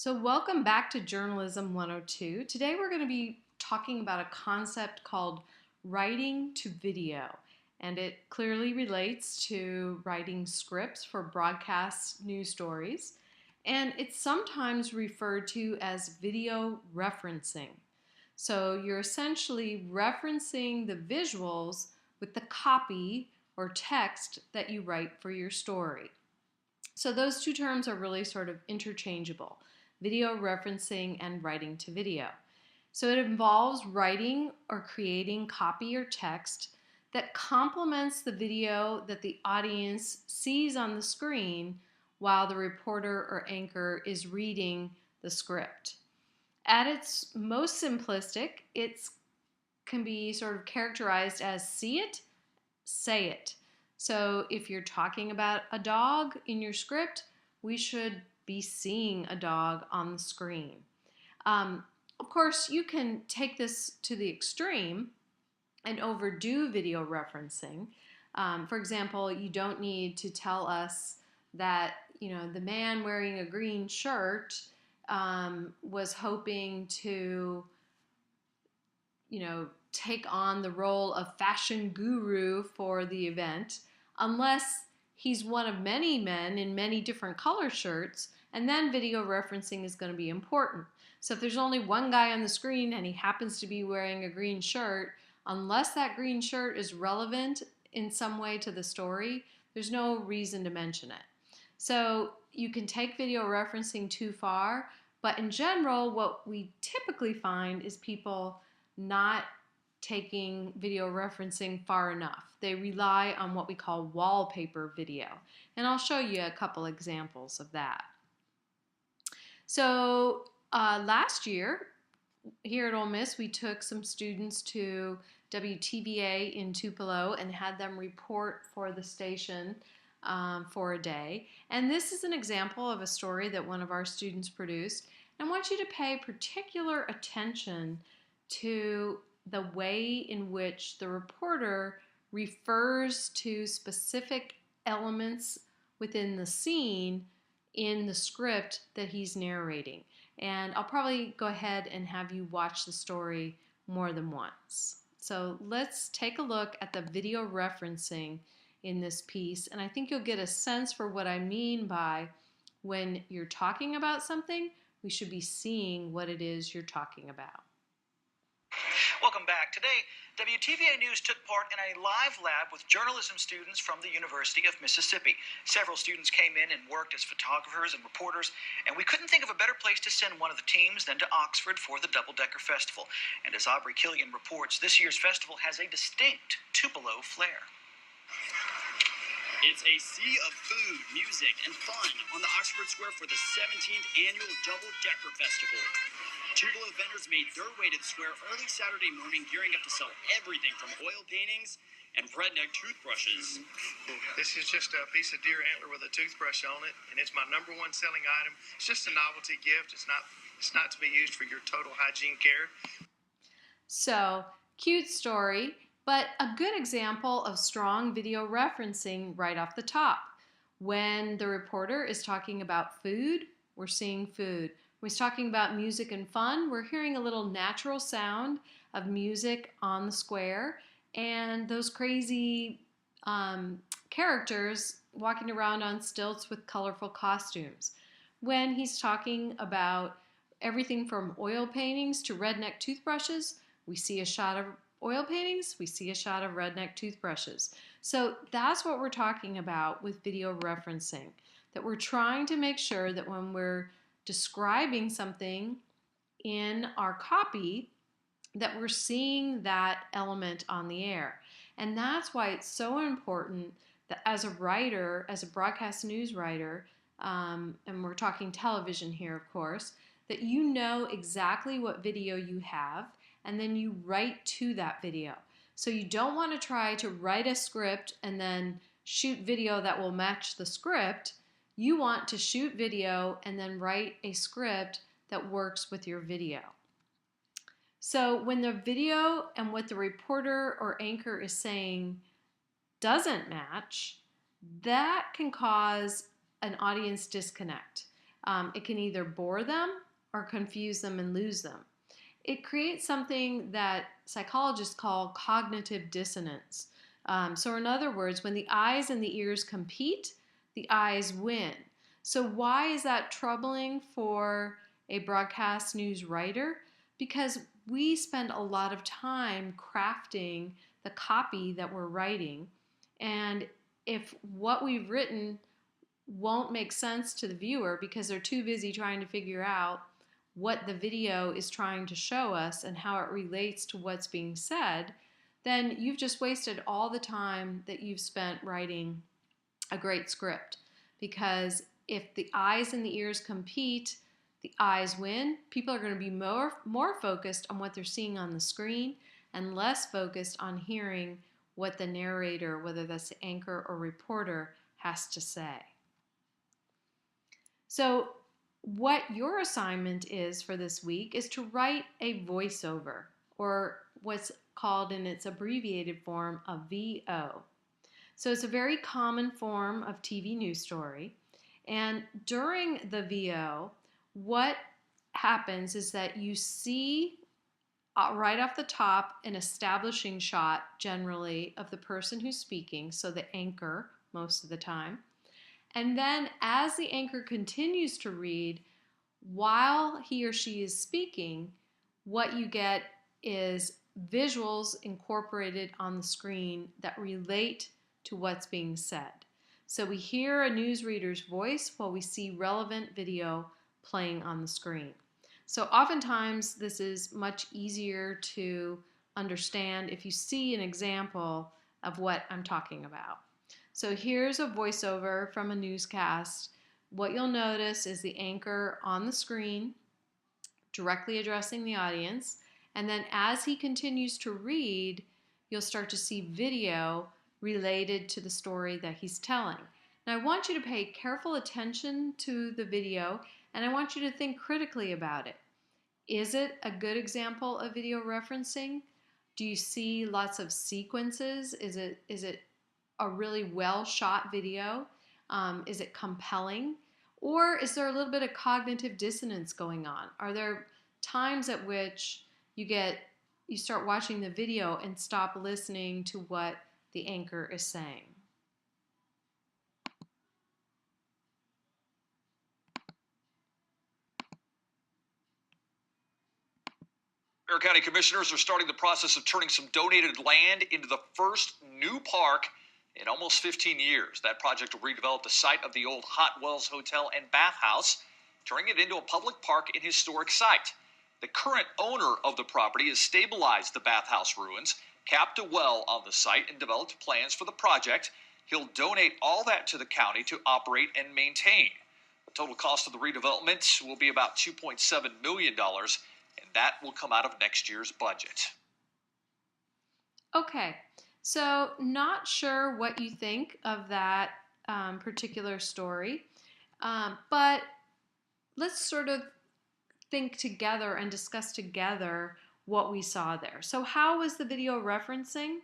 So welcome back to Journalism 102. Today we're going to be talking about a concept called writing to video. And it clearly relates to writing scripts for broadcast news stories. And it's sometimes referred to as video referencing. So you're essentially referencing the visuals with the copy or text that you write for your story. So those two terms are really sort of interchangeable: video referencing and writing to video. So it involves writing or creating copy or text that complements the video that the audience sees on the screen while the reporter or anchor is reading the script. At its most simplistic, it can be sort of characterized as see it, say it. So if you're talking about a dog in your script, we should be seeing a dog on the screen. Of course, you can take this to the extreme and overdo video referencing. For example, you don't need to tell us that the man wearing a green shirt was hoping to take on the role of fashion guru for the event, unless he's one of many men in many different color shirts, and then video referencing is going to be important. So if there's only one guy on the screen and he happens to be wearing a green shirt, unless that green shirt is relevant in some way to the story, there's no reason to mention it. So you can take video referencing too far, but in general, what we typically find is people not taking video referencing far enough. They rely on what we call wallpaper video. And I'll show you a couple examples of that. So last year, here at Ole Miss, we took some students to WTVA in Tupelo and had them report for the station for a day. And this is an example of a story that one of our students produced. I want you to pay particular attention to the way in which the reporter refers to specific elements within the scene in the script that he's narrating. And I'll probably go ahead and have you watch the story more than once. So let's take a look at the video referencing in this piece, and I think you'll get a sense for what I mean by when you're talking about something, we should be seeing what it is you're talking about. Welcome back. Today, WTVA News took part in a live lab with journalism students from the University of Mississippi. Several students came in and worked as photographers and reporters, and we couldn't think of a better place to send one of the teams than to Oxford for the Double-Decker Festival. And as Aubrey Killian reports, this year's festival has a distinct Tupelo flair. It's a sea of food, music, and fun on the Oxford Square for the 17th Annual Double-Decker Festival. Tupelo vendors made their way to the square early Saturday morning, gearing up to sell everything from oil paintings and redneck toothbrushes. This is just a piece of deer antler with a toothbrush on it, and it's my #1 selling item. It's just a novelty gift. It's not to be used for your total hygiene care. So, cute story, but a good example of strong video referencing right off the top. When the reporter is talking about food, we're seeing food. When he's talking about music and fun, we're hearing a little natural sound of music on the square and those crazy characters walking around on stilts with colorful costumes. When he's talking about everything from oil paintings to redneck toothbrushes, we see a shot of oil paintings, we see a shot of redneck toothbrushes. So that's what we're talking about with video referencing, that we're trying to make sure that when we're describing something in our copy, that we're seeing that element on the air. And that's why it's so important that as a writer, as a broadcast news writer, and we're talking television here, of course, that you know exactly what video you have, and then you write to that video. So you don't want to try to write a script and then shoot video that will match the script. You want to shoot video and then write a script that works with your video. So when the video and what the reporter or anchor is saying doesn't match, that can cause an audience disconnect. It can either bore them or confuse them and lose them. It creates something that psychologists call cognitive dissonance. So in other words, when the eyes and the ears compete, the eyes win. So why is that troubling for a broadcast news writer? Because we spend a lot of time crafting the copy that we're writing, and if what we've written won't make sense to the viewer because they're too busy trying to figure out what the video is trying to show us and how it relates to what's being said, then you've just wasted all the time that you've spent writing a great script. Because if the eyes and the ears compete, the eyes win. People are going to be more focused on what they're seeing on the screen and less focused on hearing what the narrator, whether that's the anchor or reporter, has to say. So what your assignment is for this week is to write a voiceover, or what's called in its abbreviated form a VO. So it's a very common form of TV news story. And during the VO, what happens is that you see right off the top an establishing shot generally of the person who's speaking, so the anchor most of the time. And then as the anchor continues to read, while he or she is speaking, what you get is visuals incorporated on the screen that relate to what's being said. So we hear a newsreader's voice while we see relevant video playing on the screen. So oftentimes this is much easier to understand if you see an example of what I'm talking about. So here's a voiceover from a newscast. What you'll notice is the anchor on the screen directly addressing the audience, and then as he continues to read, you'll start to see video related to the story that he's telling. Now I want you to pay careful attention to the video, and I want you to think critically about it. Is it a good example of video referencing? Do you see lots of sequences? Is it a really well shot video? Is it compelling? Or is there a little bit of cognitive dissonance going on? Are there times at which you start watching the video and stop listening to what the anchor is saying? Bexar County Commissioners are starting the process of turning some donated land into the first new park in almost 15 years. That project will redevelop the site of the old Hot Wells Hotel and Bathhouse, turning it into a public park and historic site. The current owner of the property has stabilized the bathhouse ruins, capped a well on the site, and developed plans for the project. He'll donate all that to the county to operate and maintain. The total cost of the redevelopment will be about $2.7 million, and that will come out of next year's budget. Okay, so not sure what you think of that particular story, but let's sort of think together and discuss together what we saw there. So how was the video referencing?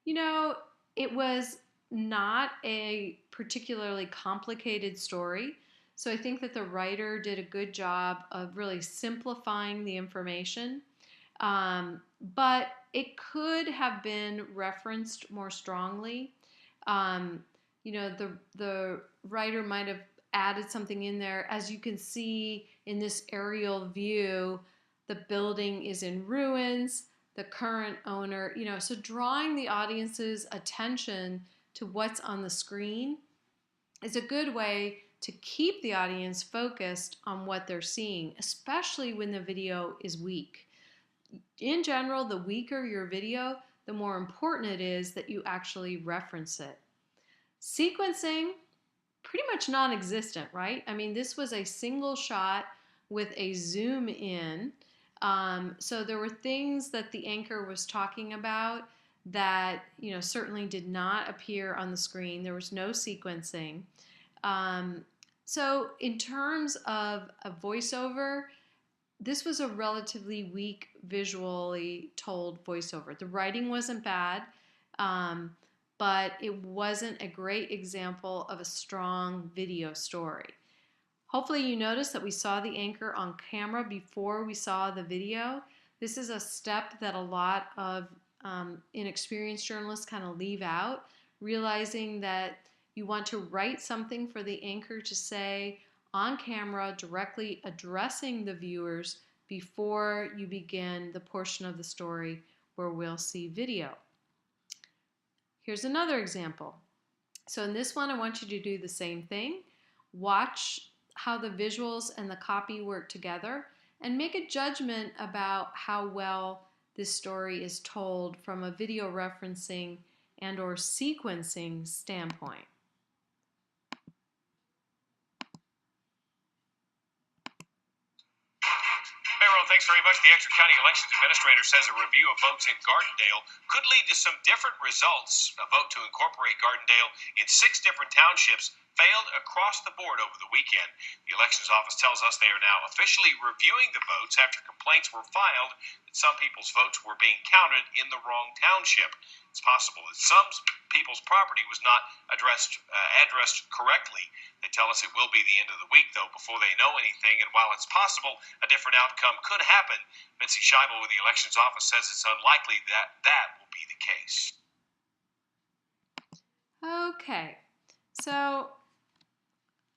You know, it was not a particularly complicated story. So I think that the writer did a good job of really simplifying the information. But it could have been referenced more strongly. You know, the writer might have added something in there. As you can see in this aerial view, the building is in ruins, the current owner, you know, so drawing the audience's attention to what's on the screen is a good way to keep the audience focused on what they're seeing, especially when the video is weak. In general, the weaker your video, the more important it is that you actually reference it. Sequencing, pretty much non-existent, right? I mean, this was a single shot with a zoom in. So there were things that the anchor was talking about that, you know, certainly did not appear on the screen. There was no sequencing. So in terms of a voiceover, this was a relatively weak visually told voiceover. The writing wasn't bad, but it wasn't a great example of a strong video story. Hopefully you noticed that we saw the anchor on camera before we saw the video. This is a step that a lot of inexperienced journalists kind of leave out, realizing that you want to write something for the anchor to say on camera, directly addressing the viewers before you begin the portion of the story where we'll see video. Here's another example. So in this one, I want you to do the same thing. Watch how the visuals and the copy work together and make a judgment about how well this story is told from a video referencing and or sequencing standpoint. Thanks very much. The Exeter County Elections Administrator says a review of votes in Gardendale could lead to some different results. A vote to incorporate Gardendale in 6 different townships failed across the board over the weekend. The Elections Office tells us they are now officially reviewing the votes after complaints were filed that some people's votes were being counted in the wrong township. It's possible that some people's property was not addressed correctly. They tell us it will be the end of the week, though, before they know anything, and while it's possible a different outcome could happen, Mitzi Scheibel with the Elections Office says it's unlikely that that will be the case. Okay, so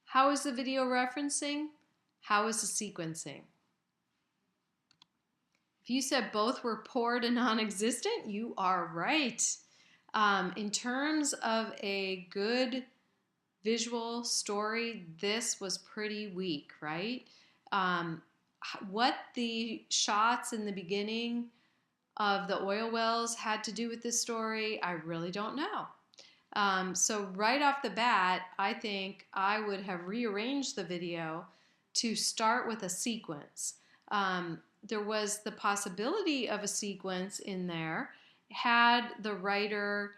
how is the video referencing? How is the sequencing? If you said both were poor to non-existent, you are right. In terms of a good visual story, this was pretty weak, right? What the shots in the beginning of the oil wells had to do with this story, I really don't know. So right off the bat, I think I would have rearranged the video to start with a sequence. There was the possibility of a sequence in there had the writer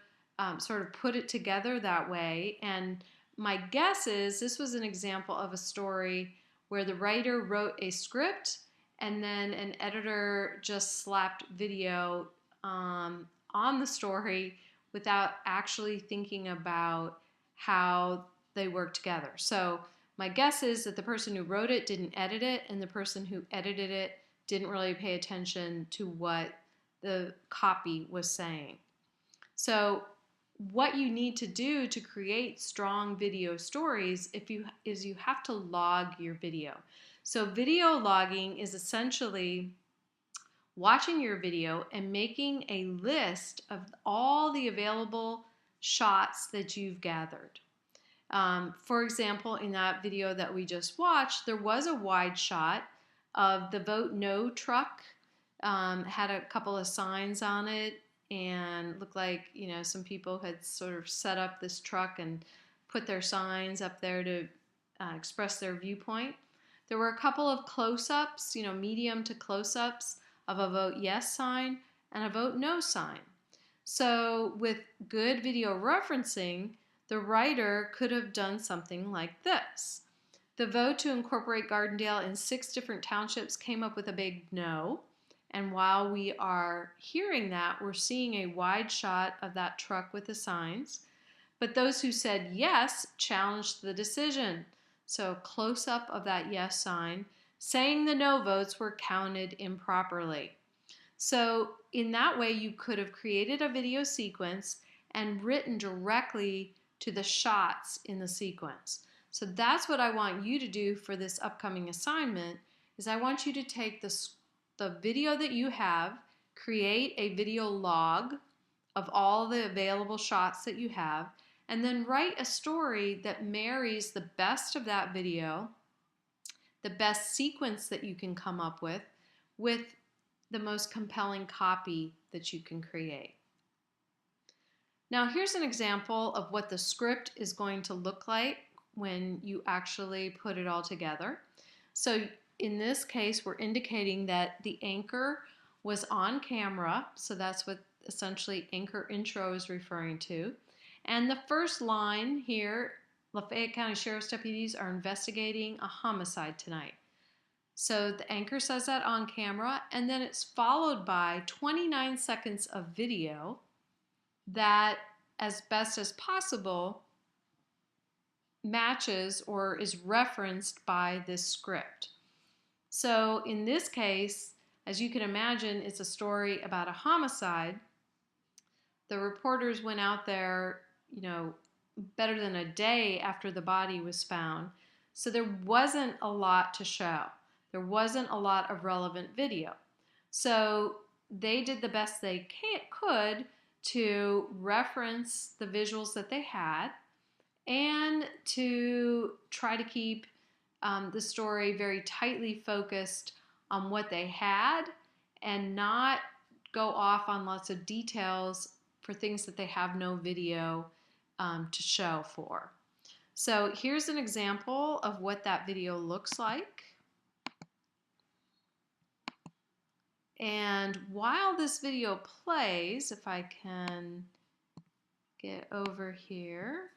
sort of put it together that way, and my guess is this was an example of a story where the writer wrote a script and then an editor just slapped video on the story without actually thinking about how they work together. So my guess is that the person who wrote it didn't edit it, and the person who edited it didn't really pay attention to what the copy was saying. So what you need to do to create strong video stories is you have to log your video. So video logging is essentially watching your video and making a list of all the available shots that you've gathered. For example, in that video that we just watched, there was a wide shot of the Vote No truck, had a couple of signs on it, and looked like, you know, some people had sort of set up this truck and put their signs up there to express their viewpoint. There were a couple of close-ups, you know, medium to close-ups of a Vote Yes sign and a Vote No sign. So with good video referencing, the writer could have done something like this. The vote to incorporate Gardendale in 6 different townships came up with a big no. And while we are hearing that, we're seeing a wide shot of that truck with the signs. But those who said yes challenged the decision. So close up of that yes sign, saying the no votes were counted improperly. So in that way, you could have created a video sequence and written directly to the shots in the sequence. So that's what I want you to do for this upcoming assignment, is I want you to take the video that you have, create a video log of all the available shots that you have, and then write a story that marries the best of that video, the best sequence that you can come up with the most compelling copy that you can create. Now here's an example of what the script is going to look like when you actually put it all together. So in this case, we're indicating that the anchor was on camera, so that's what essentially anchor intro is referring to. And the first line here, Lafayette County Sheriff's deputies are investigating a homicide tonight. So the anchor says that on camera, and then it's followed by 29 seconds of video that, as best as possible, matches or is referenced by this script. So in this case, as you can imagine, it's a story about a homicide. The reporters went out there, better than a day after the body was found. So there wasn't a lot to show. There wasn't a lot of relevant video. So they did the best they could to reference the visuals that they had and to try to keep the story very tightly focused on what they had and not go off on lots of details for things that they have no video to show for. So here's an example of what that video looks like. And while this video plays, if I can get over here,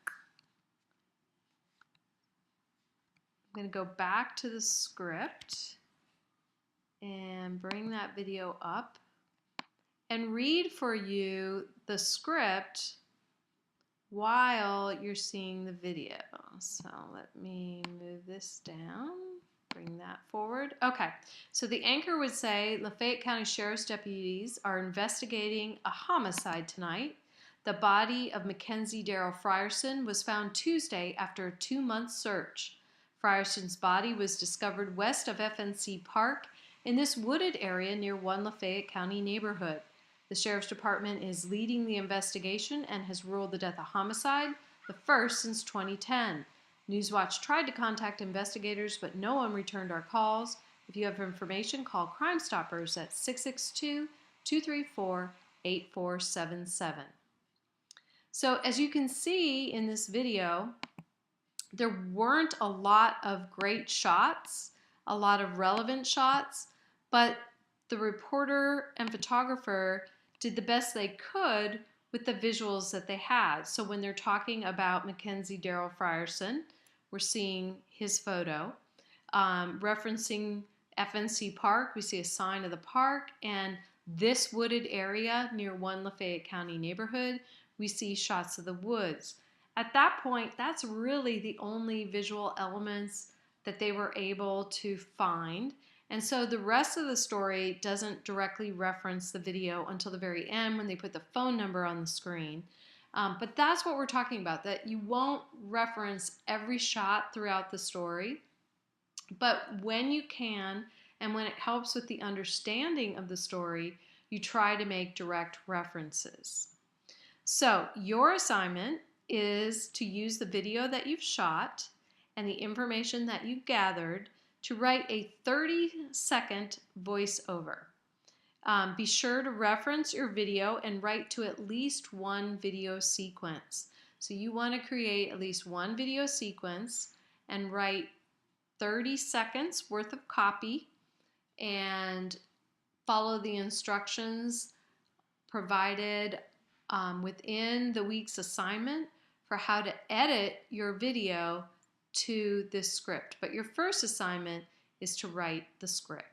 I'm going to go back to the script and bring that video up and read for you the script while you're seeing the video. So let me move this down, bring that forward. Okay, so the anchor would say, Lafayette County Sheriff's deputies are investigating a homicide tonight. The body of Mackenzie Darrell Frierson was found Tuesday after a 2-month search. Frierson's body was discovered west of FNC Park in this wooded area near one Lafayette County neighborhood. The Sheriff's Department is leading the investigation and has ruled the death a homicide, the first since 2010. Newswatch tried to contact investigators, but no one returned our calls. If you have information, call Crime Stoppers at 662-234-8477. So as you can see in this video, there weren't a lot of great shots, a lot of relevant shots, but the reporter and photographer did the best they could with the visuals that they had. So when they're talking about Mackenzie Darrell Frierson, we're seeing his photo. Referencing FNC Park, we see a sign of the park, and this wooded area near one Lafayette County neighborhood, we see shots of the woods. At that point, that's really the only visual elements that they were able to find. And so the rest of the story doesn't directly reference the video until the very end when they put the phone number on the screen. But that's what we're talking about, that you won't reference every shot throughout the story. But when you can, and when it helps with the understanding of the story, you try to make direct references. So your assignment is to use the video that you've shot and the information that you've gathered to write a 30-second voiceover. Be sure to reference your video and write to at least one video sequence. So you want to create at least one video sequence and write 30 seconds worth of copy and follow the instructions provided within the week's assignment for how to edit your video to this script. But your first assignment is to write the script.